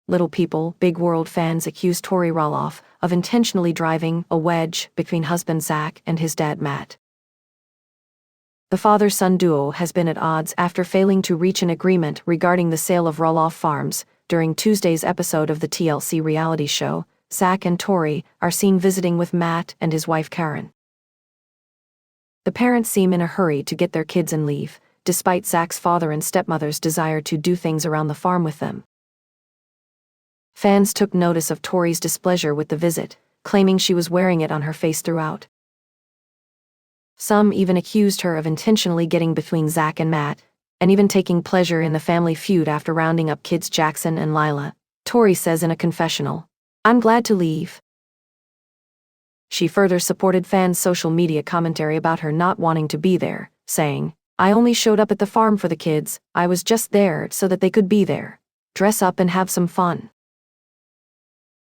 Little People, Big World fans accuse Tori Roloff of intentionally driving a wedge between husband Zach and his dad Matt. The father-son duo has been at odds after failing to reach an agreement regarding the sale of Roloff Farms. During Tuesday's episode of the TLC reality show, Zach and Tori are seen visiting with Matt and his wife Karen. The parents seem in a hurry to get their kids and leave, despite Zach's father and stepmother's desire to do things around the farm with them. Fans took notice of Tori's displeasure with the visit, claiming she was wearing it on her face throughout. Some even accused her of intentionally getting between Zach and Matt, and even taking pleasure in the family feud after rounding up kids Jackson and Lila. Tori says in a confessional, "I'm glad to leave." She further supported fans' social media commentary about her not wanting to be there, saying, "I only showed up at the farm for the kids. I was just there so that they could be there, dress up and have some fun."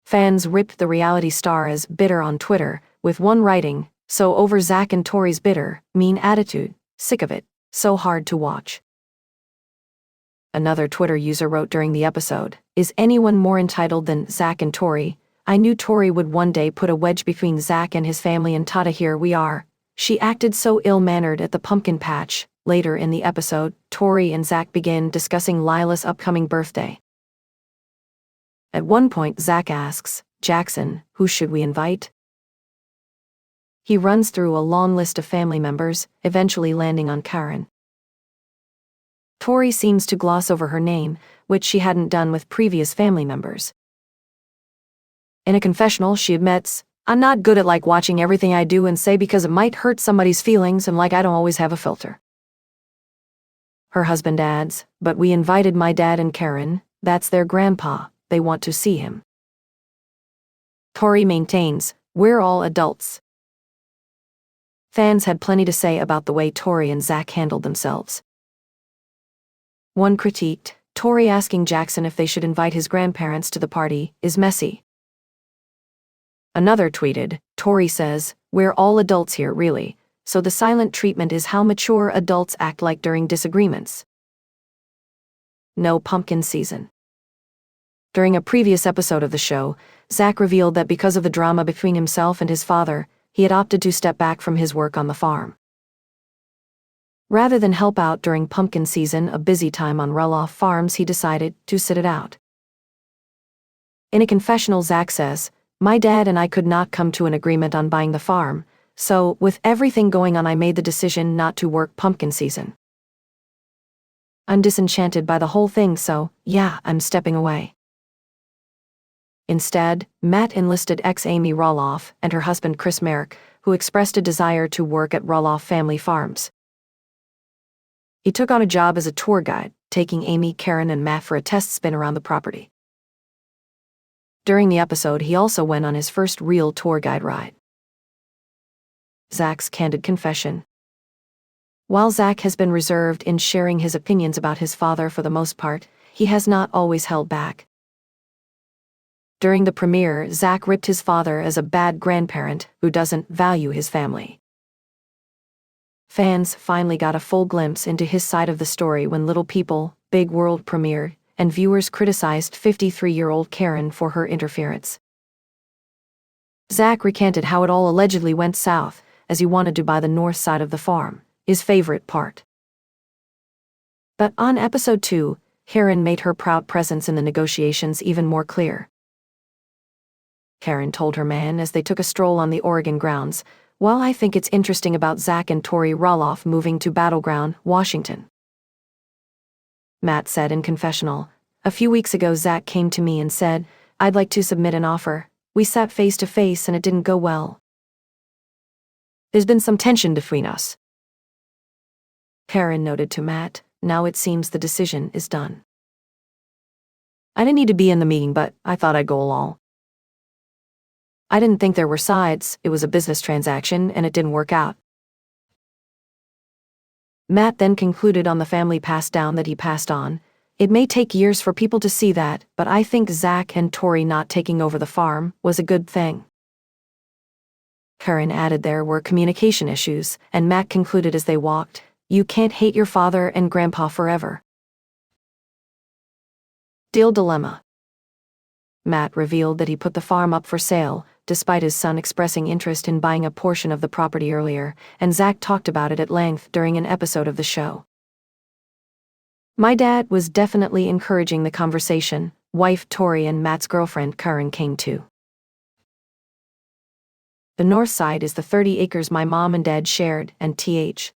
Fans ripped the reality star as bitter on Twitter, with one writing, "So over Zach and Tori's bitter, mean attitude, sick of it, so hard to watch." Another Twitter user wrote during the episode, "Is anyone more entitled than Zach and Tori? I knew Tori would one day put a wedge between Zach and his family and tada here we are. She acted so ill-mannered at the pumpkin patch." Later in the episode, Tori and Zach begin discussing Lila's upcoming birthday. At one point Zach asks, "Jackson, who should we invite?" He runs through a long list of family members, eventually landing on Karen. Tori seems to gloss over her name, which she hadn't done with previous family members. In a confessional she admits, "I'm not good at watching everything I do and say because it might hurt somebody's feelings and I don't always have a filter." Her husband adds, "But we invited my dad and Karen, that's their grandpa, they want to see him." Tori maintains, "We're all adults." Fans had plenty to say about the way Tori and Zach handled themselves. One critiqued, "Tori asking Jackson if they should invite his grandparents to the party is messy." Another tweeted, "Tori says, we're all adults here really, so the silent treatment is how mature adults act like during disagreements." No pumpkin season. During a previous episode of the show, Zach revealed that because of the drama between himself and his father, he had opted to step back from his work on the farm. Rather than help out during pumpkin season, a busy time on Roloff Farms, he decided to sit it out. In a confessional Zach says, "My dad and I could not come to an agreement on buying the farm, so with everything going on I made the decision not to work pumpkin season. I'm disenchanted by the whole thing, so yeah, I'm stepping away." Instead, Matt enlisted ex-Amy Roloff and her husband Chris Merrick, who expressed a desire to work at Roloff Family Farms. He took on a job as a tour guide, taking Amy, Karen, and Matt for a test spin around the property. During the episode, he also went on his first real tour guide ride. Zach's candid confession. While Zach has been reserved in sharing his opinions about his father for the most part, he has not always held back. During the premiere, Zach ripped his father as a bad grandparent who doesn't value his family. Fans finally got a full glimpse into his side of the story when Little People, Big World premiered, and viewers criticized 53-year-old Karen for her interference. Zach recanted how it all allegedly went south, as he wanted to buy the north side of the farm, his favorite part. But on episode 2, Karen made her proud presence in the negotiations even more clear. Karen told her man as they took a stroll on the Oregon grounds, "Well, I think it's interesting about Zach and Tori Roloff moving to Battleground, Washington." Matt said in confessional, "A few weeks ago Zach came to me and said, I'd like to submit an offer. We sat face to face and it didn't go well. There's been some tension between us." Karen noted to Matt, "Now it seems the decision is done. I didn't need to be in the meeting, but I thought I'd go along. I didn't think there were sides, it was a business transaction and it didn't work out." Matt then concluded on the family passed down that he passed on. "It may take years for people to see that, but I think Zach and Tori not taking over the farm was a good thing." Karen added there were communication issues, and Matt concluded as they walked, "You can't hate your father and grandpa forever." Deal dilemma. Matt revealed that he put the farm up for sale, despite his son expressing interest in buying a portion of the property earlier, and Zach talked about it at length during an episode of the show. My dad was definitely encouraging the conversation. Wife Tori and Matt's girlfriend Karen came too. The north side is the 30 acres my mom and dad shared, and Th.